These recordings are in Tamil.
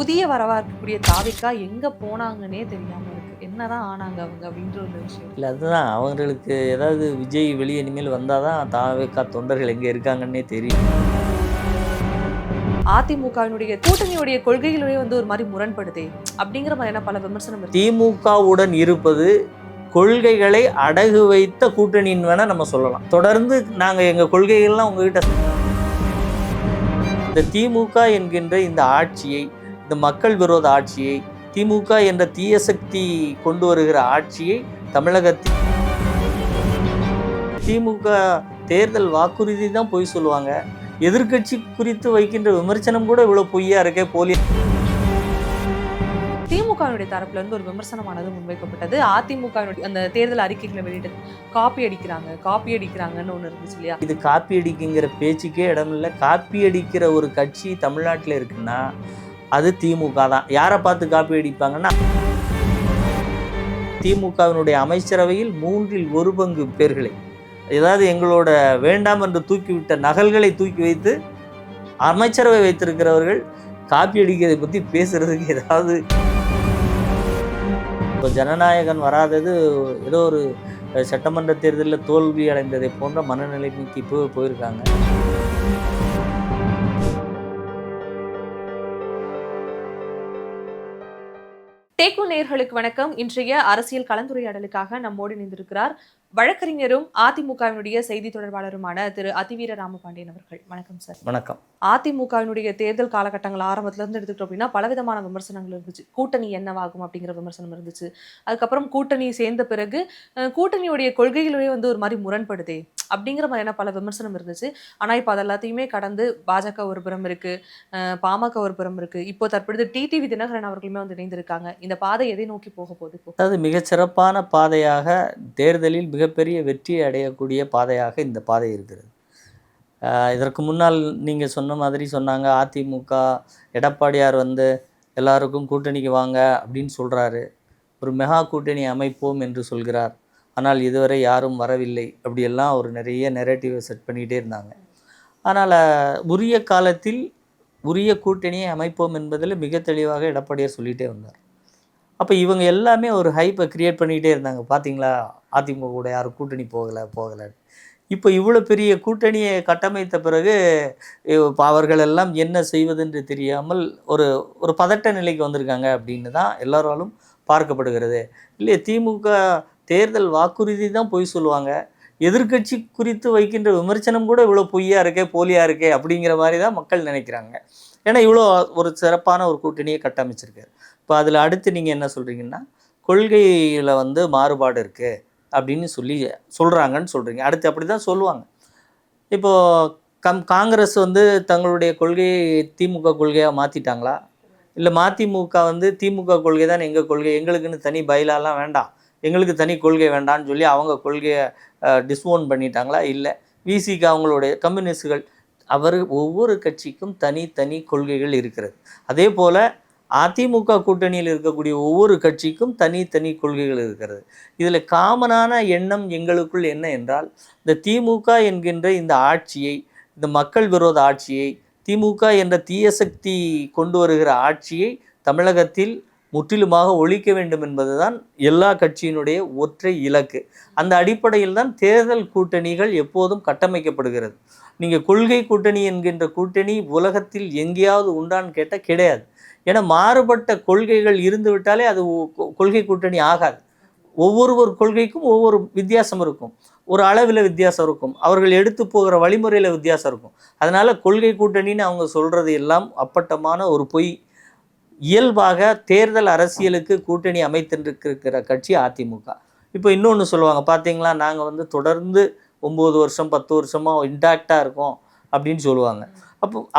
புதிய வரவா இருக்கக்கூடிய தாவேக்கா எங்க போனாங்கன்னே தெரியாம இருக்கு. என்னதான் ஆனாங்க அவங்க அப்படின்ற ஒரு விஷயம். இல்ல அதுதான் அவங்களுக்கு ஏதாவது விஜய் வெளியே இனிமேல் வந்தால் தான் தாவேக்கா தொண்டர்கள் எங்கே இருக்காங்கன்னே தெரியும். அதிமுகவினுடைய கூட்டணியுடைய கொள்கைகளே ஒரு மாதிரி முரண்படுதே அப்படிங்கிற மாதிரியான பல விமர்சனம் இருக்கு. திமுகவுடன் இருப்பது கொள்கைகளை அடகு வைத்த கூட்டணின்னு வேணா நம்ம சொல்லலாம். தொடர்ந்து நாங்கள் எங்கள் கொள்கைகள்லாம் உங்ககிட்ட இந்த திமுக என்கின்ற இந்த ஆட்சியை, இந்த மக்கள் விரோத ஆட்சியை, திமுக என்ற தீய சக்தி கொண்டு வருகிற ஆட்சியை தமிழகத்தில் திமுக தேர்தல் வாக்குறுதி தான் பொய் சொல்லுவாங்க. எதிர்கட்சி குறித்து வைக்கின்ற விமர்சனம் கூட இவ்வளவு பொய்யா இருக்கே, போலி. திமுகவினுடைய தரப்புல இருந்து ஒரு விமர்சனமானது முன்வைக்கப்பட்டது. அதிமுகவினுடைய அந்த தேர்தல் அறிக்கைகளை வெளியிட்டு காப்பி அடிக்கிறாங்கன்னு ஒண்ணு இருந்துச்சு இல்லையா? இது காப்பி அடிக்குங்கிற பேச்சுக்கே இடம் இல்லை. காப்பி அடிக்கிற ஒரு கட்சி தமிழ்நாட்டில் இருக்குன்னா அது திமுக தான். யாரை பார்த்து காப்பி அடிப்பாங்கன்னா, திமுகவினுடைய அமைச்சரவையில் 1/3 பேர்களை, ஏதாவது எங்களோட வேண்டாம் என்று தூக்கிவிட்ட நகல்களை தூக்கி வைத்து அமைச்சரவை வைத்திருக்கிறவர்கள் காப்பி அடிக்கிறதை பற்றி பேசுறதுக்கு ஏதாவது. இப்போ ஜனநாயகன் வராதது ஏதோ ஒரு சட்டமன்ற தேர்தலில் தோல்வி அடைந்ததை போன்ற மனநிலைமைக்கு இப்போ போயிருக்காங்க. டேக்கு நேயர்களுக்கு வணக்கம். இன்றைய அரசியல் கலந்துரையாடலுக்காக நம்மோடு இணைந்திருக்கிறார் வழக்கறிஞரும் அதிமுகவினுடைய செய்தி தொடர்பாளருமான திரு அதிவீர ராமபாண்டியன் அவர்கள். வணக்கம் சார். வணக்கம். அதிமுகவினுடைய தேர்தல் காலகட்டங்கள் ஆரம்பத்துல இருந்து எடுத்துக்கிட்டோம் அப்படின்னா பலவிதமான விமர்சனங்கள் இருந்துச்சு. கூட்டணி என்னவாகும் அப்படிங்கிற விமர்சனம் இருந்துச்சு. அதுக்கப்புறம் கூட்டணி சேர்ந்த பிறகு கூட்டணியுடைய கொள்கைகளே ஒரு மாதிரி முரண்படுதே அப்படிங்கிற மாதிரியான பல விமர்சனம் இருந்துச்சு. ஆனா இப்போ அது எல்லாத்தையுமே கடந்து பாஜக ஒரு புறம் இருக்கு, பாமக ஒரு புறம் இருக்கு, இப்போ தற்பொழுது டிடிவி தினகரன் அவர்களுமே இணைந்திருக்காங்க. இந்த பாதை எதை நோக்கி போக போகுது? அதாவது மிகச்சிறப்பான பாதையாக, தேர்தலில் மிகப்பெரிய வெற்றியை அடையக்கூடிய பாதையாக இந்த பாதை இருக்கிறது. இதற்கு முன்னால் நீங்கள் சொன்ன மாதிரி சொன்னாங்க, அதிமுக எடப்பாடியார் எல்லாருக்கும் கூட்டணிக்கு வாங்க அப்படின்னு சொல்கிறாரு, ஒரு மெகா கூட்டணி அமைப்போம் என்று சொல்கிறார், ஆனால் இதுவரை யாரும் வரவில்லை, அப்படியெல்லாம் ஒரு நிறைய நெரேட்டிவை செட் பண்ணிக்கிட்டே இருந்தாங்க. ஆனால் உரிய காலத்தில் உரிய கூட்டணியை அமைப்போம் என்பதில் மிக தெளிவாக எடப்பாடியார் சொல்லிகிட்டே வந்தார். அப்போ இவங்க எல்லாமே ஒரு ஹைப்பை க்ரியேட் பண்ணிக்கிட்டே இருந்தாங்க. பார்த்தீங்களா, அதிமுக கூட யாரும் கூட்டணி போகலை. இப்போ இவ்வளோ பெரிய கூட்டணியை கட்டமைத்த பிறகு இப்போ அவர்கள் எல்லாம் என்ன செய்வதென்று தெரியாமல் ஒரு ஒரு பதட்ட நிலைக்கு வந்திருக்காங்க அப்படின்னு தான் எல்லாராலும் பார்க்கப்படுகிறது. இல்லையே, திமுக தேர்தல் வாக்குறுதி தான் பொய் சொல்லுவாங்க. எதிர்கட்சி குறித்து வைக்கின்ற விமர்சனம் கூட இவ்வளோ பொய்யா இருக்கே, போலியாக இருக்கே அப்படிங்கிற மாதிரி தான் மக்கள் நினைக்கிறாங்க. ஏன்னா இவ்வளோ ஒரு சிறப்பான ஒரு கூட்டணியை கட்டமைச்சிருக்காரு. இப்போ அதில் அடுத்து நீங்கள் என்ன சொல்கிறீங்கன்னா, கொள்கையில் மாறுபாடு இருக்குது அப்படின்னு சொல்கிறாங்கன்னு சொல்கிறீங்க. அடுத்து அப்படி தான் சொல்லுவாங்க. இப்போது காங்கிரஸ் தங்களுடைய கொள்கையை திமுக கொள்கையாக மாற்றிட்டாங்களா? இல்லை மதிமுக திமுக கொள்கை தான் எங்கள் கொள்கை, எங்களுக்குன்னு தனி பைலாலாம் வேண்டாம், எங்களுக்கு தனி கொள்கை வேண்டான்னு சொல்லி அவங்க கொள்கையை டிஸ்ஓன் பண்ணிட்டாங்களா? இல்லை, விசிக அவங்களுடைய கம்யூனிஸ்டுகள், ஒவ்வொரு கட்சிக்கும் தனி கொள்கைகள் இருக்கிறது. அதே போல் அதிமுக கூட்டணியில் இருக்கக்கூடிய ஒவ்வொரு கட்சிக்கும் தனி கொள்கைகள் இருக்கிறது. இதில் காமனான எண்ணம் எங்களுக்குள் என்ன என்றால், இந்த திமுக என்கின்ற இந்த ஆட்சியை, இந்த மக்கள் விரோத ஆட்சியை, திமுக என்ற தீய சக்தி கொண்டு வருகிற ஆட்சியை தமிழகத்தில் முற்றிலுமாக ஒழிக்க வேண்டும் என்பதுதான் எல்லா கட்சியினுடைய ஒற்றை இலக்கு. அந்த அடிப்படையில் தான் தேர்தல் கூட்டணிகள் எப்போதும் கட்டமைக்கப்படுகிறது. நீங்கள் கொள்கை கூட்டணி என்கின்ற கூட்டணி உலகத்தில் எங்கேயாவது உண்டான்னு கேட்டால் கிடையாது. ஏன்னா மாறுபட்ட கொள்கைகள் இருந்து விட்டாலே அது கொள்கை கூட்டணி ஆகாது. ஒவ்வொரு கொள்கைக்கும் ஒவ்வொரு வித்தியாசம் இருக்கும், ஒரு அளவில் வித்தியாசம் இருக்கும், அவர்கள் எடுத்து போகிற வழிமுறையில் வித்தியாசம் இருக்கும். அதனால் கொள்கை கூட்டணின்னு அவங்க சொல்கிறது எல்லாம் அப்பட்டமான ஒரு பொய். இயல்பாக தேர்தல் அரசியலுக்கு கூட்டணி அமைத்திருக்கிற கட்சி அதிமுக. இப்போ இன்னொன்று சொல்லுவாங்க, பார்த்தீங்களா, நாங்கள் தொடர்ந்து 9 வருஷம் 10 வருஷமாக இன்டாக்டாக இருக்கோம் அப்படின்னு சொல்லுவாங்க.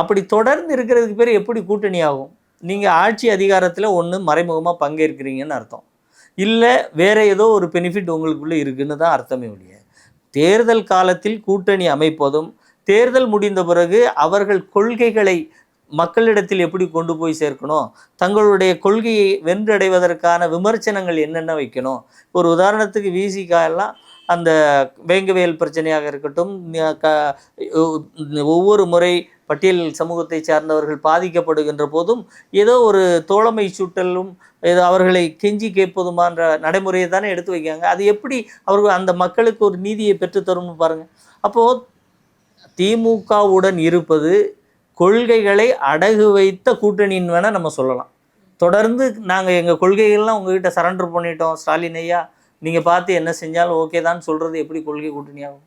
அப்படி தொடர்ந்து இருக்கிறதுக்கு பேர் எப்படி கூட்டணி ஆகும்? நீங்கள் ஆட்சி அதிகாரத்தில் ஒன்று மறைமுகமாக பங்கேற்கிறீங்கன்னு அர்த்தம், இல்லை வேறு ஏதோ ஒரு பெனிஃபிட் உங்களுக்குள்ளே இருக்குன்னு தான் அர்த்தமே ஒழிய, தேர்தல் காலத்தில் கூட்டணி அமைப்பதும் தேர்தல் முடிந்த பிறகு அவர்கள் கொள்கைகளை மக்களிடத்தில் எப்படி கொண்டு போய் சேர்க்கணும், தங்களுடைய கொள்கையை வென்றடைவதற்கான விமர்சனங்கள் என்னென்ன வைக்கணும். ஒரு உதாரணத்துக்கு விசிக எல்லாம் அந்த வேங்கவேல் பிரச்சனையாக இருக்கட்டும், ஒவ்வொரு முறை பட்டியல் சமூகத்தை சார்ந்தவர்கள் பாதிக்கப்படுகின்ற போதும் ஏதோ ஒரு தோழமை சூட்டலும் ஏதோ அவர்களை கெஞ்சி கேட்பதுமான்ற நடைமுறையை தானே எடுத்து வைக்காங்க. அது எப்படி அவர்கள் அந்த மக்களுக்கு ஒரு நீதியை பெற்றுத்தரும்னு பாருங்கள். அப்போது திமுகவுடன் இருப்பது கொள்கைகளை அடகு வைத்த கூட்டணின்னு வேணால் நம்ம சொல்லலாம். தொடர்ந்து நாங்கள் எங்கள் கொள்கைகள்லாம் உங்ககிட்ட சரண்டர் பண்ணிட்டோம் ஸ்டாலின் ஐயா, நீங்கள் பார்த்து என்ன செஞ்சாலும் ஓகே தான் சொல்கிறது எப்படி கொள்கை கூட்டணியாகும்?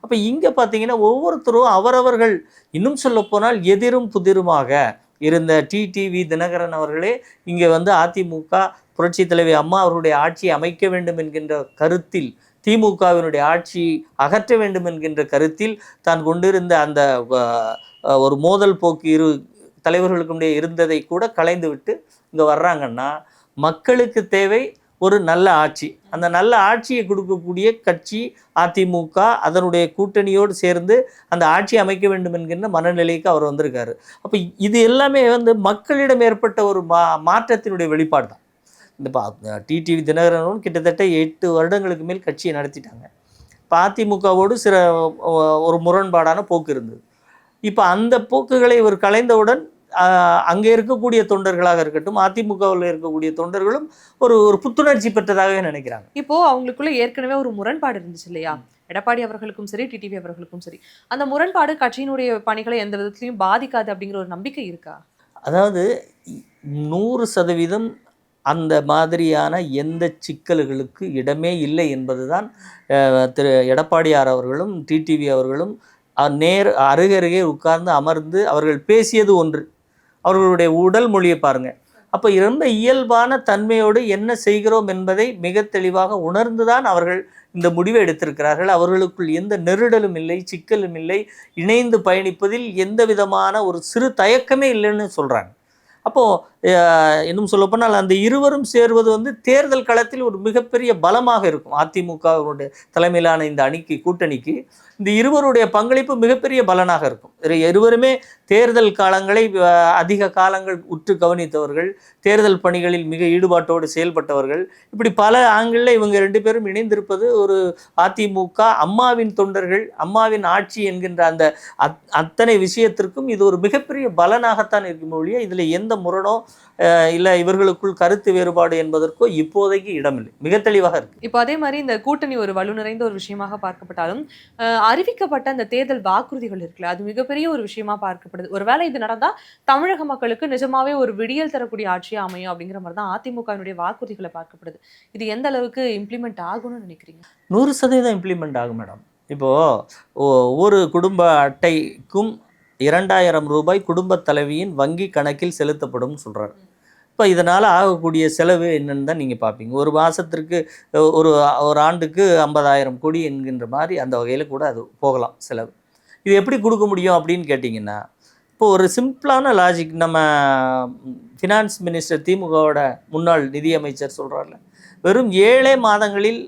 அப்போ இங்கே பார்த்தீங்கன்னா ஒவ்வொருத்தரும் அவரவர்கள், இன்னும் சொல்லப்போனால் எதிரும் புதிருமாக இருந்த டிடிவி தினகரன் அவர்களே இங்கே வந்து அதிமுக புரட்சி தலைவி அம்மா அவர்களுடைய ஆட்சியை அமைக்க வேண்டும் என்கின்ற கருத்தில், திமுகவினுடைய ஆட்சி அகற்ற வேண்டும் என்கின்ற கருத்தில் தான் கொண்டிருந்த அந்த ஒரு மோதல் போக்கு இரு தலைவர்களுக்கு இருந்ததை கூட கலைந்து விட்டு இங்கே வர்றாங்கன்னா, மக்களுக்கு தேவை ஒரு நல்ல ஆட்சி. அந்த நல்ல ஆட்சியை கொடுக்கக்கூடிய கட்சி அதிமுக, அதனுடைய கூட்டணியோடு சேர்ந்து அந்த ஆட்சி அமைக்க வேண்டும் என்கின்ற மனநிலைக்கு அவர் வந்திருக்காரு. அப்போ இது எல்லாமே வந்து மக்களிடம் ஏற்பட்ட ஒரு மாற்றத்தினுடைய வெளிப்பாடு தான். இந்த டிடிவி தினகரனும் கிட்டத்தட்ட 8 வருடங்களுக்கு மேல் கட்சியை நடத்திட்டாங்க. இப்போ அதிமுகவோடு சில ஒரு முரண்பாடான போக்கு இருந்தது. இப்போ அந்த போக்குகளை இவர் கலைந்தவுடன் அங்கே இருக்கக்கூடிய தொண்டர்களாக இருக்கட்டும், அதிமுகவில் இருக்கக்கூடிய தொண்டர்களும் ஒரு புத்துணர்ச்சி பெற்றதாகவே நினைக்கிறாங்க. இப்போ அவங்களுக்குள்ள ஏற்கனவே ஒரு முரண்பாடு இருந்துச்சு இல்லையா? எடப்பாடி அவர்களுக்கும் சரி, டிடிவி அவர்களுக்கும் சரி, அந்த முரண்பாடு கட்சியினுடைய பணிகளை எந்த விதத்திலையும் பாதிக்காது அப்படிங்கிற ஒரு நம்பிக்கை இருக்கா? அதாவது 100% அந்த மாதிரியான எந்த சிக்கல்களுக்கு இடமே இல்லை என்பதுதான் திரு எடப்பாடியார் அவர்களும் டிடிவி அவர்களும் அருகருகே உட்கார்ந்து அமர்ந்து அவர்கள் பேசியது ஒன்று. அவர்களுடைய உடல் மொழியை பாருங்கள். அப்போ ரொம்ப இயல்பான தன்மையோடு என்ன செய்கிறோம் என்பதை மிக தெளிவாக உணர்ந்துதான் அவர்கள் இந்த முடிவை எடுத்திருக்கிறார்கள். அவர்களுக்குள் எந்த நெருடலும் இல்லை, சிக்கலும் இல்லை, இணைந்து பயணிப்பதில் எந்த விதமான ஒரு சிறு தயக்கமே இல்லைன்னு சொல்கிறாங்க. அப்போது இன்னும் சொல்லப்போனால் அந்த இருவரும் சேருவது வந்து தேர்தல் களத்தில் ஒரு மிகப்பெரிய பலமாக இருக்கும். அதிமுகவுடைய தலைமையிலான இந்த கூட்டணிக்கு இந்த இருவருடைய பங்களிப்பு மிகப்பெரிய பலனாக இருக்கும். இருவருமே தேர்தல் காலங்களை அதிக காலங்கள் உற்று கவனித்தவர்கள், தேர்தல் பணிகளில் மிக ஈடுபாட்டோடு செயல்பட்டவர்கள். இப்படி பல ஆங்கிளில் இவங்க 2 பேரும் இணைந்திருப்பது ஒரு அதிமுக அம்மாவின் தொண்டர்கள், அம்மாவின் ஆட்சி என்கின்ற அந்த அத்தனை விஷயத்திற்கும் இது ஒரு மிகப்பெரிய பலனாகத்தான் இருக்கும் ஒழிய இதில் எந்த முரணோ இல்லை இவர்களுக்குள் கருத்து வேறுபாடு என்பதற்கோ இப்போதைக்கு இடமில்லை. மிக தெளிவாக இருக்கு. இப்போ அதே மாதிரி இந்த கூட்டணி ஒரு வலு நிறைந்த ஒரு விஷயமாக பார்க்கப்பட்டாலும் அறிவிக்கப்பட்ட அந்த தேர்தல் வாக்குறுதிகள் இருக்குல்ல, அது மிகப்பெரிய ஒரு விஷயமா பார்க்கப்படுது. ஒருவேளை இது நடந்தா தமிழக மக்களுக்கு நிஜமாவே ஒரு விடியல் தரக்கூடிய ஆட்சியா அமையும் அப்படிங்கிற மாதிரி தான் அதிமுகவினுடைய வாக்குறுதிகளை பார்க்கப்படுது. இது எந்த அளவுக்கு இம்ப்ளிமெண்ட் ஆகும்னு நினைக்கிறீங்க? 100% இம்ப்ளிமெண்ட் ஆகும் மேடம். இப்போது ஒவ்வொரு குடும்ப அட்டைக்கும் 2000 ரூபாய் குடும்ப தலைவியின் வங்கி கணக்கில் செலுத்தப்படும் சொல்கிறார். இப்போ இதனால் ஆகக்கூடிய செலவு என்னன்னு தான் நீங்கள் பார்ப்பீங்க. ஒரு மாதத்திற்கு ஒரு ஆண்டுக்கு 50,000 கோடி என்கின்ற மாதிரி அந்த வகையில் கூட அது போகலாம் செலவு. இது எப்படி கொடுக்க முடியும் அப்படின்னு கேட்டிங்கன்னா, இப்போ ஒரு சிம்பிளான லாஜிக் நம்ம ஃபினான்ஸ் மினிஸ்டர் திமுகவோட முன்னாள் நிதியமைச்சர் சொல்கிறார்ல, வெறும் 7 மாதங்களில்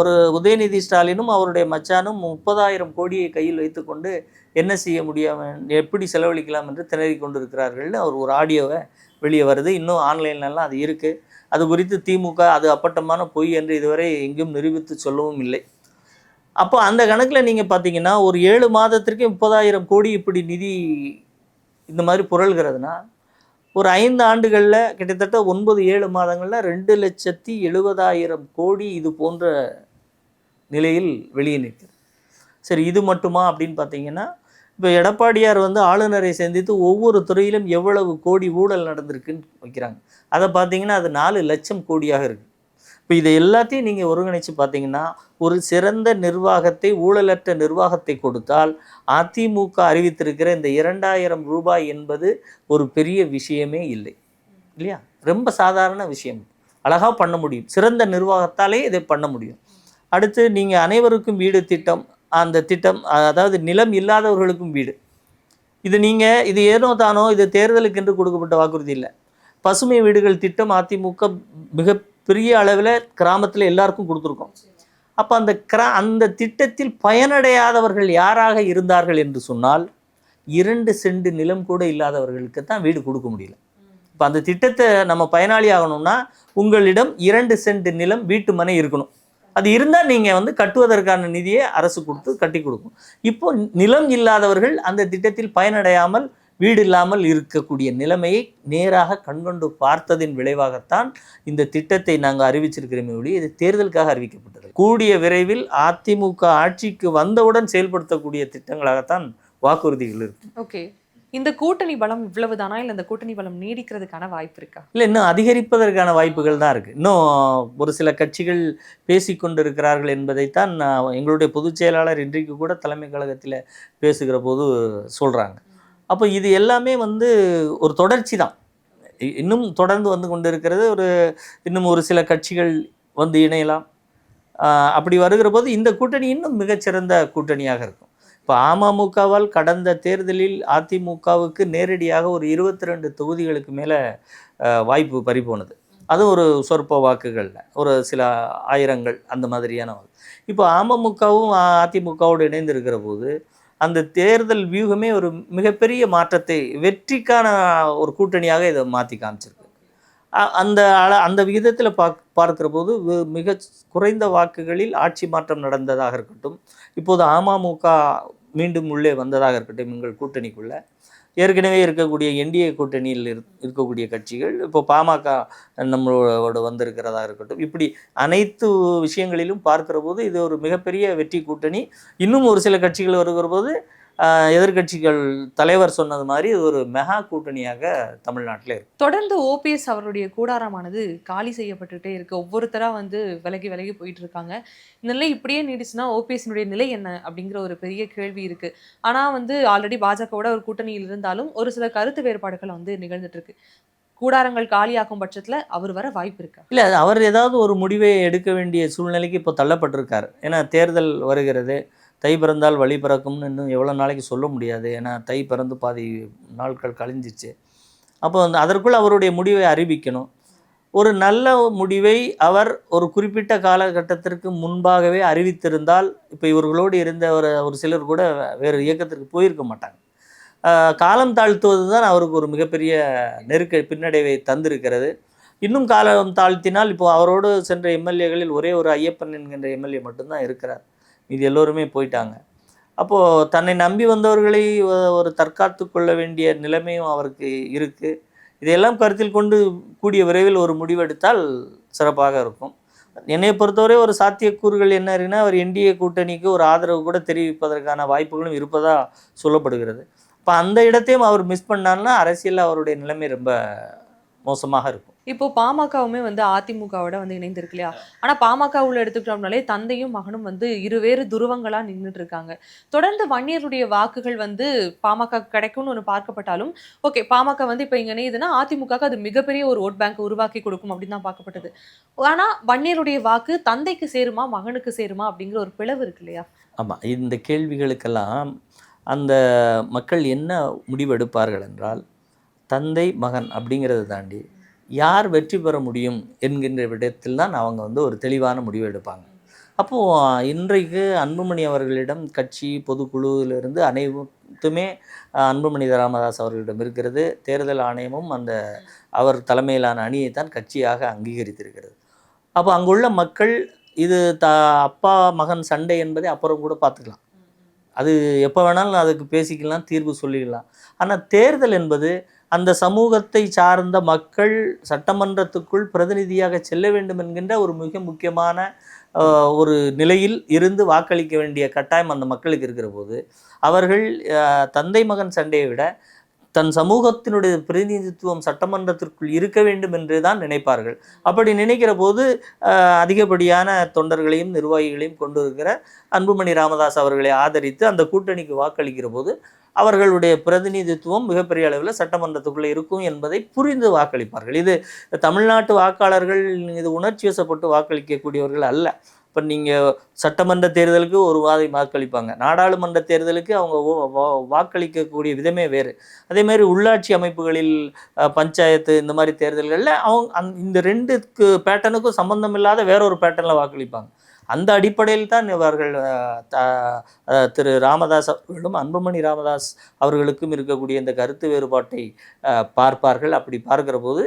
ஒரு உதயநிதி ஸ்டாலினும் அவருடைய மச்சானும் 30,000 கோடியை கையில் வைத்துக்கொண்டு என்ன செய்ய முடியாமல் எப்படி செலவழிக்கலாம் என்று திணறி கொண்டு இருக்கிறார்கள்னு அவர் ஒரு ஆடியோவை வெளியே வருது. இன்னும் ஆன்லைன்லலாம் அது இருக்குது. அது குறித்து திமுக அது அப்பட்டமான பொய் என்று இதுவரை எங்கும் நிரூபித்து சொல்லவும் இல்லை. அப்போ அந்த கணக்கில் நீங்கள் பார்த்தீங்கன்னா ஒரு 7 மாதத்திற்கு 30,000 கோடி இப்படி நிதி இந்த மாதிரி புரள்கிறதுனா ஒரு 5 ஆண்டுகளில் கிட்டத்தட்ட 9-7 மாதங்களில் 2,70,70,000 கோடி இது போன்ற நிலையில் வெளியே நிற்கிறது. சரி, இது மட்டுமா அப்படின்னு பார்த்தீங்கன்னா, இப்போ எடப்பாடியார் வந்து ஆளுநரை சந்தித்து ஒவ்வொரு துறையிலும் எவ்வளவு கோடி ஊழல் நடந்திருக்குன்னு வைக்கிறாங்க. அதை பார்த்தீங்கன்னா அது 4 லட்சம் கோடியாக இருக்குது. இப்போ இதை எல்லாத்தையும் நீங்கள் ஒருங்கிணைச்சு பார்த்தீங்கன்னா ஒரு சிறந்த நிர்வாகத்தை, ஊழலற்ற நிர்வாகத்தை கொடுத்தால் அதிமுக அறிவித்திருக்கிற இந்த 2000 ரூபாய் என்பது ஒரு பெரிய விஷயமே இல்லை இல்லையா? ரொம்ப சாதாரண விஷயம், அழகாக பண்ண முடியும். சிறந்த நிர்வாகத்தாலே இதை பண்ண முடியும். அடுத்து நீங்கள் அனைவருக்கும் வீடு திட்டம், அந்த திட்டம் அதாவது நிலம் இல்லாதவர்களுக்கும் வீடு, இது ஏனோ தானோ இது தேர்தலுக்கு என்று கொடுக்கப்பட்ட வாக்குறுதி இல்லை. பசுமை வீடுகள் திட்டம் அதிமுக மிக பெரிய அளவில் கிராமத்தில் எல்லாருக்கும் கொடுத்துருக்கோம். அப்போ அந்த திட்டத்தில் பயனடையாதவர்கள் யாராக இருந்தார்கள் என்று சொன்னால் 2 சென்ட் நிலம் கூட இல்லாதவர்களுக்கு தான் வீடு கொடுக்க முடியல. இப்போ அந்த திட்டத்தை நம்ம பயனாளி ஆகணும்னா உங்களிடம் 2 சென்ட் நிலம் வீட்டு மனை இருக்கணும். அது இருந்தால் நீங்கள் வந்து கட்டுவதற்கான நிதியை அரசு கொடுத்து கட்டி கொடுக்கும். இப்போ நிலம் இல்லாதவர்கள் அந்த திட்டத்தில் பயனடையாமல் வீடு இல்லாமல் இருக்கக்கூடிய நிலைமையை நேராக கண்கொண்டு பார்த்ததின் விளைவாகத்தான் இந்த திட்டத்தை நாங்கள் அறிவிச்சிருக்கிறோமே ஒழிய இது தேர்தலுக்காக அறிவிக்கப்பட்டது. கூடிய விரைவில் அதிமுக ஆட்சிக்கு வந்தவுடன் செயல்படுத்தக்கூடிய திட்டங்களாகத்தான் வாக்குறுதிகள் இருக்கு. ஓகே, இந்த கூட்டணி பலம் இவ்வளவுதானா, இல்லை இந்த கூட்டணி பலம் நீடிக்கிறதுக்கான வாய்ப்பு இருக்கா? இல்லை, இன்னும் அதிகரிப்பதற்கான வாய்ப்புகள் தான் இருக்குது. இன்னும் ஒரு சில கட்சிகள் பேசிக்கொண்டிருக்கிறார்கள் என்பதைத்தான் எங்களுடைய பொதுச் செயலாளர் இன்றைக்கு கூட தலைமை கழகத்தில் பேசுகிற போது சொல்கிறாங்க. அப்போ இது எல்லாமே வந்து ஒரு தொடர்ச்சி தான், இன்னும் தொடர்ந்து வந்து கொண்டு இருக்கிறது. இன்னும் ஒரு சில கட்சிகள் வந்து இணையலாம். அப்படி வருகிற போது இந்த கூட்டணி இன்னும் மிகச்சிறந்த கூட்டணியாக இருக்கும். இப்போ அமமுகவால் கடந்த தேர்தலில் அதிமுகவுக்கு நேரடியாக ஒரு 22 தொகுதிகளுக்கு மேலே வாய்ப்பு பறிபோனது. அது ஒரு சொற்ப வாக்குகளில் ஒரு சில ஆயிரங்கள் அந்த மாதிரியான வாக்கு. இப்போ அமமுகவும் அதிமுகவோடு இணைந்திருக்கிற போது அந்த தேர்தல் வியூகமே ஒரு மிகப்பெரிய மாற்றத்தை, வெற்றிக்கான ஒரு கூட்டணியாக இதை மாற்றி காமிச்சிருக்கு. அந்த விகிதத்தில் பார்க்கிற போது மிக குறைந்த வாக்குகளில் ஆட்சி மாற்றம் நடந்ததாக இருக்கட்டும், இப்போது அமமுக மீண்டும் உள்ளே வந்ததாக இருக்கட்டும், எங்கள் கூட்டணிக்குள்ள ஏற்கனவே இருக்கக்கூடிய என்டிஏ கூட்டணியில் இருக்கக்கூடிய கட்சிகள் இப்போ பாமக நம்மளோட வந்திருக்கிறதா இருக்கட்டும், இப்படி அனைத்து விஷயங்களிலும் பார்க்கிற போது இது ஒரு மிகப்பெரிய வெற்றி கூட்டணி. இன்னும் ஒரு சில கட்சிகள் வருகிற போது எதிர்கட்சிகள் தலைவர் சொன்னது மாதிரி ஒரு மெகா கூட்டணியாக தமிழ்நாட்டில் இருக்கு. தொடர்ந்து ஓபிஎஸ் அவருடைய கூடாரமானது காலி செய்யப்பட்டுட்டே இருக்கு. ஒவ்வொருத்தரா வந்து விலகி விலகி போயிட்டு இருக்காங்க. இந்த நிலை இப்படியே நீடிச்சுன்னா ஓபிஎஸ்னுடைய நிலை என்ன அப்படிங்கிற ஒரு பெரிய கேள்வி இருக்கு. ஆனா வந்து ஆல்ரெடி பாஜகவோட ஒரு கூட்டணியில் இருந்தாலும் ஒரு சில கருத்து வேறுபாடுகள் வந்து நிகழ்ந்துட்டு இருக்கு. கூடாரங்கள் காலியாக்கும் பட்சத்துல அவர் வர வாய்ப்பு இருக்கா? இல்லை, அவர் ஏதாவது ஒரு முடிவை எடுக்க வேண்டிய சூழ்நிலைக்கு இப்போ தள்ளப்பட்டிருக்காரு. ஏன்னா தேர்தல் வருகிறது, தை பிறந்தால் வழி பிறக்கும்னு இன்னும் எவ்வளோ நாளைக்கு சொல்ல முடியாது. ஏன்னா தை பிறந்து பாதி நாட்கள் கழிஞ்சிச்சு. அப்போ அதற்குள் அவருடைய முடிவை அறிவிக்கணும். ஒரு நல்ல முடிவை அவர் ஒரு குறிப்பிட்ட காலகட்டத்திற்கு முன்பாகவே அறிவித்திருந்தால் இப்போ இவர்களோடு இருந்த ஒரு சிலர் கூட வேறு இயக்கத்திற்கு போயிருக்க மாட்டாங்க. காலம் தாழ்த்துவது தான் அவருக்கு ஒரு மிகப்பெரிய பின்னடைவை தந்திருக்கிறது. இன்னும் காலம் தாழ்த்தினால் இப்போ அவரோடு சென்ற எம்எல்ஏகளில் ஒரே ஒரு ஐயப்பன் என்கின்ற எம்எல்ஏ மட்டும்தான் இருக்கிறார். இது எல்லோருமே போயிட்டாங்க. அப்போது தன்னை நம்பி வந்தவர்களை ஒரு தற்காத்து கொள்ள வேண்டிய நிலைமையும் அவருக்கு இருக்குது. இதையெல்லாம் கருத்தில் கொண்டு கூடிய விரைவில் ஒரு முடிவெடுத்தால் சிறப்பாக இருக்கும். என்னை பொறுத்தவரை ஒரு சாத்தியக்கூறுகள் என்ன இருக்குன்னா, அவர் என்டிஏ கூட்டணிக்கு ஒரு ஆதரவு கூட தெரிவிப்பதற்கான வாய்ப்புகளும் இருப்பதாக சொல்லப்படுகிறது. இப்போ அந்த இடத்தையும் அவர் மிஸ் பண்ணால்னா அரசியலில் அவருடைய நிலைமை ரொம்ப மோசமாக இருக்கும். இப்போ பாமகவுமே வந்து அதிமுகவோட வந்து இணைந்திருக்கு இல்லையா? ஆனா பாமக உள்ள எடுத்துக்கிட்டோம்னாலே தந்தையும் மகனும் வந்து இருவேறு துருவங்களா நின்றுட்டு இருக்காங்க. தொடர்ந்து வன்னியருடைய வாக்குகள் வந்து பாமக கிடைக்கும்னு ஒன்று பார்க்கப்பட்டாலும், ஓகே, பாமக வந்து இப்போ இங்க இணையுதுன்னா அதிமுகவுக்கு அது மிகப்பெரிய ஒரு ஓட் பேங்க் உருவாக்கி கொடுக்கும் அப்படின்னு தான் பார்க்கப்பட்டது. ஆனா வன்னியருடைய வாக்கு தந்தைக்கு சேருமா மகனுக்கு சேருமா அப்படிங்கிற ஒரு பிளவு இருக்கு இல்லையா? ஆமாம், இந்த கேள்விகளுக்கெல்லாம் அந்த மக்கள் என்ன முடிவெடுப்பார்கள் என்றால், தந்தை மகன் அப்படிங்கிறத தாண்டி யார் வெற்றி பெற முடியும் என்கின்ற விடத்தில் தான் அவங்க வந்து ஒரு தெளிவான முடிவு எடுப்பாங்க. அப்போது இன்றைக்கு அன்புமணி அவர்களிடம் கட்சி பொதுக்குழுவிலிருந்து அனைத்துமே அன்புமணி ராமதாஸ் அவர்களிடம் இருக்கிறது. தேர்தல் ஆணையமும் அவர் தலைமையிலான அணியைத்தான் கட்சியாக அங்கீகரித்திருக்கிறது. அப்போ அங்குள்ள மக்கள் இது அப்பா மகன் சண்டை என்பதை அப்புறம் கூட பார்த்துக்கலாம், அது எப்போ வேணாலும் அதுக்கு பேசிக்கலாம், தீர்வு சொல்லிக்கலாம். ஆனால் தேர்தல் என்பது அந்த சமூகத்தை சார்ந்த மக்கள் சட்டமன்றத்துக்குள் பிரதிநிதியாக செல்ல வேண்டும் என்கின்ற ஒரு மிக முக்கியமான ஒரு நிலையில் இருந்து வாக்களிக்க வேண்டிய கட்டாயம் அந்த மக்களுக்கு இருக்கிற போது அவர்கள் தந்தை மகன் சண்டையை விட தன் சமூகத்தினுடைய பிரதிநிதித்துவம் சட்டமன்றத்திற்குள் இருக்க வேண்டும் என்று தான் நினைப்பார்கள். அப்படி நினைக்கிற போது அதிகப்படியான தொண்டர்களையும் நிர்வாகிகளையும் கொண்டு இருக்கிற அன்புமணி ராமதாஸ் அவர்களை ஆதரித்து அந்த கூட்டணிக்கு வாக்களிக்கிற போது அவர்களுடைய பிரதிநிதித்துவம் மிகப்பெரிய அளவில் சட்டமன்றத்துக்குள்ளே இருக்கும் என்பதை புரிந்து வாக்களிப்பார்கள். இது தமிழ்நாட்டு வாக்காளர்கள் இது உணர்ச்சி வசப்பட்டு வாக்களிக்கக்கூடியவர்கள் அல்ல. இப்போ நீங்கள் சட்டமன்ற தேர்தலுக்கு ஒரு வாக்களிப்பாங்க, நாடாளுமன்ற தேர்தலுக்கு அவங்க வாக்களிக்கக்கூடிய விதமே வேறு. அதேமாதிரி உள்ளாட்சி அமைப்புகளில் பஞ்சாயத்து இந்த மாதிரி தேர்தல்களில் அவங்க இந்த ரெண்டுக்கு பேட்டர்னுக்கும் சம்பந்தம் இல்லாத வேற ஒரு பேட்டர்னில் வாக்களிப்பாங்க. அந்த அடிப்படையில் தான் இவர்கள் திரு ராமதாஸ் அவர்களும் அன்புமணி ராமதாஸ் அவர்களுக்கும் இருக்கக்கூடிய இந்த கருத்து வேறுபாட்டை பார்ப்பார்கள். அப்படி பார்க்கிற போது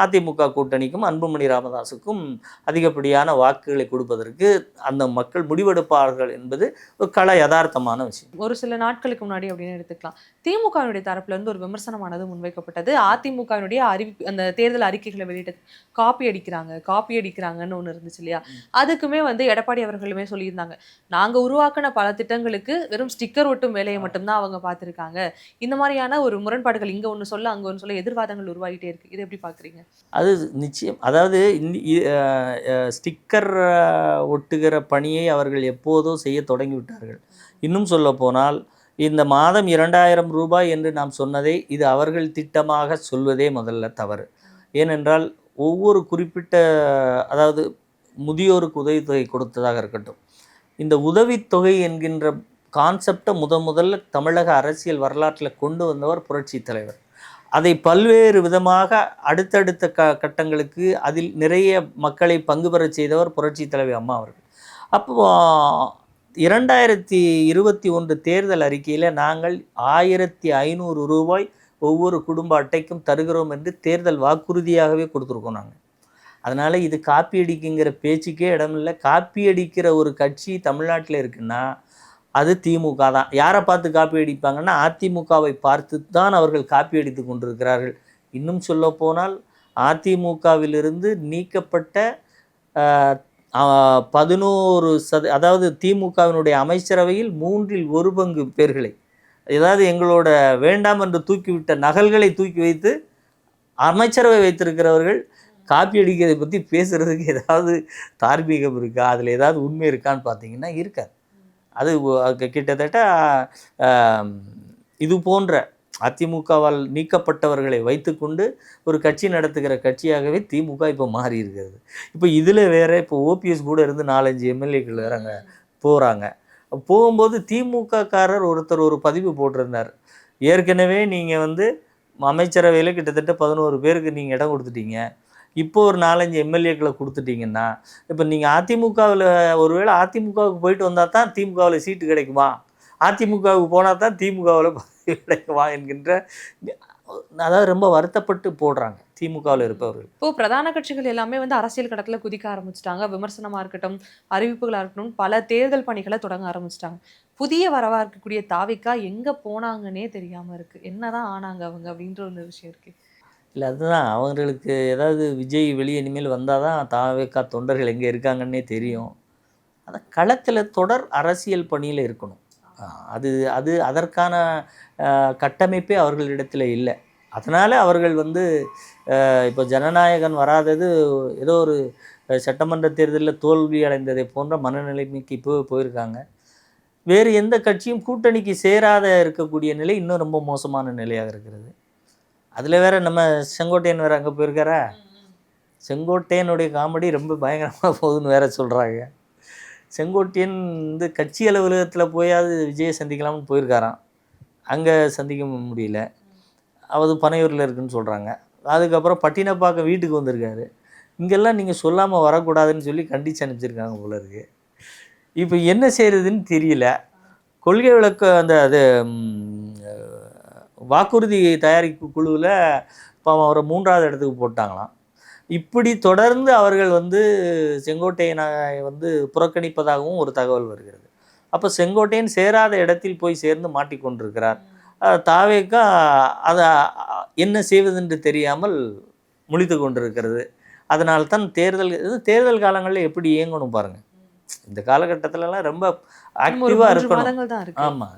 அதிமுக கூட்டணிக்கும் அன்புமணி ராமதாஸுக்கும் அதிகப்படியான வாக்குகளை கொடுப்பதற்கு அந்த மக்கள் முடிவெடுப்பார்கள் என்பது ஒரு கள யதார்த்தமான விஷயம். ஒரு சில நாட்களுக்கு முன்னாடி அப்படின்னு எடுத்துக்கலாம், திமுகவினுடைய தரப்புல இருந்து ஒரு விமர்சனமானது முன்வைக்கப்பட்டது. அதிமுகவினுடைய அறிவிப்பு அந்த தேர்தல் அறிக்கைகளை வெளியிட்டது காப்பி அடிக்கிறாங்கன்னு ஒண்ணு இருந்துச்சு இல்லையா? அதுக்குமே வந்து எடப்பாடி அவர்களுமே சொல்லியிருந்தாங்க, நாங்க உருவாக்கின பல திட்டங்களுக்கு வெறும் ஸ்டிக்கர் ஒட்டும் வேலையை மட்டும்தான் அவங்க பார்த்திருக்காங்க. இந்த மாதிரியான ஒரு முரண்பாடுகள் இங்க ஒண்ணு சொல்ல அங்க ஒண்ணு சொல்ல எதிர்வாதங்கள் உருவாகிட்டே இருக்கு. இதை எப்படி பாக்குறீங்க? அது நிச்சயம். அதாவது ஸ்டிக்கர் ஒட்டுகிற பணியை அவர்கள் எப்போதோ செய்ய தொடங்கிவிட்டார்கள். இன்னும் சொல்லப்போனால் இந்த மாதம் 2000 ரூபாய் என்று நாம் சொன்னதை இது அவர்கள் திட்டமாக சொல்வதே முதல்ல தவறு. ஏனென்றால் ஒவ்வொரு குறிப்பிட்ட, அதாவது முதியோருக்கு உதவித்தொகை கொடுத்ததாக இருக்கட்டும், இந்த உதவித்தொகை என்கின்ற கான்செப்டை முதல்ல தமிழக அரசியல் வரலாற்றில் கொண்டு வந்தவர் புரட்சி தலைவர். அதை பல்வேறு விதமாக அடுத்தடுத்த கட்டங்களுக்கு அதில் நிறைய மக்களை பங்கு பெறச் செய்தவர் புரட்சி தலைவி அம்மா அவர்கள். அப்போ 2021 தேர்தல் அறிக்கையில் நாங்கள் 1500 ரூபாய் ஒவ்வொரு குடும்ப அட்டைக்கும் தருகிறோம் என்று தேர்தல் வாக்குறுதியாகவே கொடுத்துருக்கோம் நாங்கள். அதனால் இது காப்பி அடிக்குங்கிற பேச்சுக்கே இடமில்லை. காப்பி அடிக்கிற ஒரு கட்சி தமிழ்நாட்டில் இருக்குன்னா அது திமுக தான். யாரை பார்த்து காப்பி அடிப்பாங்கன்னா அதிமுகவை பார்த்து தான் அவர்கள் காப்பி அடித்து கொண்டிருக்கிறார்கள். இன்னும் சொல்லப்போனால் அதிமுகவிலிருந்து நீக்கப்பட்ட 11%, அதாவது திமுகவினுடைய அமைச்சரவையில் 1/3 பங்கு பேர்களை, ஏதாவது எங்களோட வேண்டாம் என்று தூக்கிவிட்ட நகல்களை தூக்கி வைத்து அமைச்சரவை வைத்திருக்கிறவர்கள் காப்பி அடிக்கிறதை பற்றி பேசுகிறதுக்கு ஏதாவது தார்மீகம் இருக்கா? அதில் ஏதாவது உண்மை இருக்கான்னு பார்த்தீங்கன்னா இருக்காது. அது கிட்டத்தட்ட இது போன்ற அதிமுகவால் நீக்கப்பட்டவர்களை வைத்துக்கொண்டு ஒரு கட்சி நடத்துகிற கட்சியாகவே திமுக இப்போ மாறி இருக்கிறது. இப்போ இதில் வேறு இப்போ ஓபிஎஸ் கூட இருந்து 4-5 எம்எல்ஏக்கள் வேறு அங்கே போகிறாங்க. போகும்போது திமுககாரர் ஒருத்தர் ஒரு பதிவு போட்டிருந்தார், ஏற்கனவே நீங்கள் வந்து அமைச்சரவையில் கிட்டத்தட்ட 11 பேருக்கு நீங்கள் இடம் கொடுத்துட்டீங்க, இப்போ ஒரு 4-5 எம்எல்ஏக்களை கொடுத்துட்டீங்கன்னா இப்போ நீங்கள் அதிமுகவில் ஒருவேளை அதிமுகவுக்கு போயிட்டு வந்தால் தான் திமுகவில் சீட்டு கிடைக்குமா, அதிமுகவுக்கு போனால் தான் திமுகவில் பதவி கிடைக்குமா என்கின்ற, அதாவது ரொம்ப வருத்தப்பட்டு போடுறாங்க திமுகவில் இருப்பவர்கள். இப்போ பிரதான கட்சிகள் எல்லாமே வந்து அரசியல் கடத்துல குதிக்க ஆரம்பிச்சிட்டாங்க. விமர்சனமா இருக்கட்டும், அறிவிப்புகளா இருக்கட்டும், பல தேர்தல் பணிகளை தொடங்க ஆரம்பிச்சிட்டாங்க. புதிய வரவா இருக்கக்கூடிய தாவிக்கா எங்க போனாங்கன்னே தெரியாம இருக்கு. என்னதான் ஆனாங்க அவங்க அப்படின்ற ஒரு விஷயம் இருக்கு. இல்லை, அதுதான் அவங்களுக்கு. ஏதாவது விஜய் வெளியே இனிமேல் வந்தால் தான் தாவேக்கா தொண்டர்கள் எங்கே இருக்காங்கன்னே தெரியும். அதான் களத்தில் தொடர் அரசியல் பணியில் இருக்கணும். அது அது அதற்கான கட்டமைப்பே அவர்களிடத்தில் இல்லை. அதனால் அவர்கள் வந்து இப்போ ஜனநாயகன் வராதது ஏதோ ஒரு சட்டமன்ற தேர்தலில் தோல்வி அடைந்ததை போன்ற மனநிலைமைக்கு இப்போ போயிருக்காங்க. வேறு எந்த கட்சியும் கூட்டணிக்கு சேராத இருக்கக்கூடிய நிலை இன்னும் ரொம்ப மோசமான நிலையாக இருக்கிறது. அதில் வேறு நம்ம செங்கோட்டையன் வேறு அங்கே போயிருக்காரா? செங்கோட்டையனுடைய காமெடி ரொம்ப பயங்கரமாக போகுதுன்னு வேறு சொல்கிறாங்க. செங்கோட்டையன் வந்து கட்சி அலுவலகத்தில் போயாவது விஜயை சந்திக்கலாம்னு போயிருக்காராம். அங்கே சந்திக்க முடியல, அவது பனையூரில் இருக்குதுன்னு சொல்கிறாங்க. அதுக்கப்புறம் பட்டினப்பாக்கம் வீட்டுக்கு வந்திருக்காரு. இங்கெல்லாம் நீங்கள் சொல்லாமல் வரக்கூடாதுன்னு சொல்லி கண்டித்து அனுப்பிச்சிருக்காங்க போல இருக்குது. இப்போ என்ன செய்கிறதுன்னு தெரியல. கொள்கை விளக்க அந்த அது வாக்குறுதி தயாரிப்பு குழுவில் இப்போ அவரை 3வது இடத்துக்கு போட்டாங்களாம். இப்படி தொடர்ந்து அவர்கள் வந்து செங்கோட்டையனை வந்து புறக்கணிப்பதாகவும் ஒரு தகவல் வருகிறது. அப்போ செங்கோட்டையன் சேராத இடத்தில் போய் சேர்ந்து மாட்டிக்கொண்டிருக்கிறார். தாவேக்கா அதை என்ன செய்வதென்று தெரியாமல் முழித்து கொண்டிருக்கிறது. அதனால்தான் தேர்தல் காலங்களில் எப்படி இயங்கணும் பாருங்கள். இந்த காலகட்டத்திலலாம் ரொம்ப ஆக்டிவாக இருக்கணும். ஆமாம்,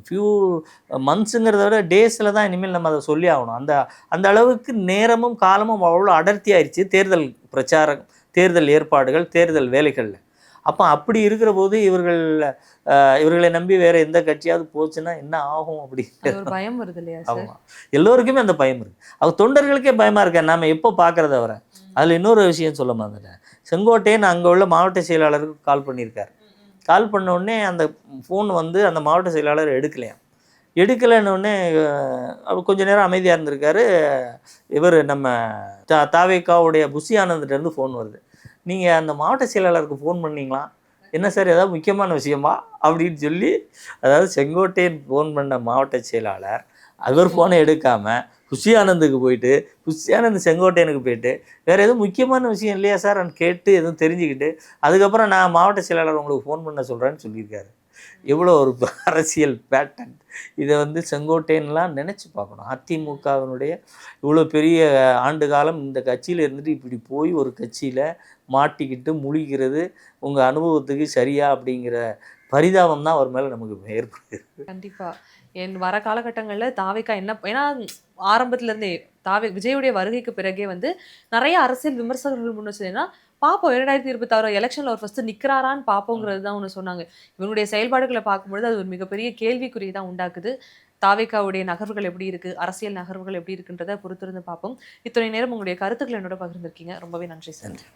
ஃபியூ மந்த்ஸுங்கிறத விட டேஸில் தான் இனிமேல் நம்ம அதை சொல்லி ஆகணும். அந்த அளவுக்கு நேரமும் காலமும் அவ்வளோ அடர்த்தி ஆயிடுச்சு தேர்தல் பிரச்சாரம், தேர்தல் ஏற்பாடுகள், தேர்தல் வேலைகளில். அப்போ அப்படி இருக்கிற போது இவர்களை நம்பி வேறு எந்த கட்சியாவது போச்சுன்னா என்ன ஆகும் அப்படிங்கிற பயம் வருது இல்லையா? ஆமாம், எல்லோருக்குமே அந்த பயம் இருக்குது. அவர் தொண்டர்களுக்கே பயமாக இருக்கேன் நாம் எப்போ பார்க்குறத வர. அதில் இன்னொரு விஷயம் சொல்ல மறந்துட்டேன். செங்கோட்டையன் அங்கே உள்ள மாவட்ட செயலாளருக்கு கால் பண்ணியிருக்கார். கால் பண்ணோடனே அந்த ஃபோன் வந்து அந்த மாவட்ட செயலாளர் எடுக்கலைன்னொடனே அவர் கொஞ்சம் நேரம் அமைதியாக இருந்திருக்காரு. இவர் நம்ம தாவேக்காவுடைய புஷி ஆனந்த்கிட்டேருந்து ஃபோன் வருது. நீங்கள் அந்த மாவட்ட செயலாளருக்கு ஃபோன் பண்ணிங்களா? என்ன சார், ஏதாவது முக்கியமான விஷயமா அப்படின்னு சொல்லி, அதாவது செங்கோட்டையன் ஃபோன் பண்ண மாவட்ட செயலாளர் அவர் ஃபோனை எடுக்காமல் புஷி ஆனந்துக்கு போயிட்டு புஷி ஆனந்த் செங்கோட்டையனுக்கு போயிட்டு வேறு எதுவும் முக்கியமான விஷயம் இல்லையா சார் கேட்டு எதுவும் தெரிஞ்சுக்கிட்டு அதுக்கப்புறம் நான் மாவட்ட செயலாளர் உங்களுக்கு ஃபோன் பண்ண சொல்கிறேன்னு சொல்லியிருக்காரு. எவ்வளோ ஒரு அரசியல் பேட்டன். இதை வந்து செங்கோட்டையன்லாம் நினச்சி பார்க்கணும். அதிமுகவினுடைய இவ்வளோ பெரிய ஆண்டு காலம் இந்த கட்சியில் இருந்துட்டு இப்படி போய் ஒரு கட்சியில் மாட்டிக்கிட்டு முழிக்கிறது உங்கள் அனுபவத்துக்கு சரியா அப்படிங்கிற பரிதாபம் தான் அவர் மேலே நமக்கு ஏற்படுது. கண்டிப்பா. வர காலகட்டங்கள்ல தாவேக்கா என்ன ஏன்னா ஆரம்பத்துல இருந்தே விஜயுடைய வருகைக்கு பிறகே வந்து நிறைய அரசியல் விமர்சகர்கள் முன் வச்சதுன்னா பாப்போம் 2026 எலெக்ஷன்ல அவர் ஃபர்ஸ்ட் நிக்கிறாரான்னு பாப்போங்கிறது தான் ஒன்று சொன்னாங்க. இவங்களுடைய செயல்பாடுகளை பார்க்கும்பொழுது அது ஒரு மிகப்பெரிய கேள்விக்குறி தான் உண்டாக்குது. தாவேக்காவுடைய நகர்வுகள் எப்படி இருக்கு, அரசியல் நகர்வுகள் எப்படி இருக்குன்றதை பொறுத்திருந்து பார்ப்போம். இத்தனை நேரம் உங்களுடைய கருத்துக்களை என்னோட பகிர்ந்திருக்கீங்க. ரொம்பவே நன்றி சார். நன்றி.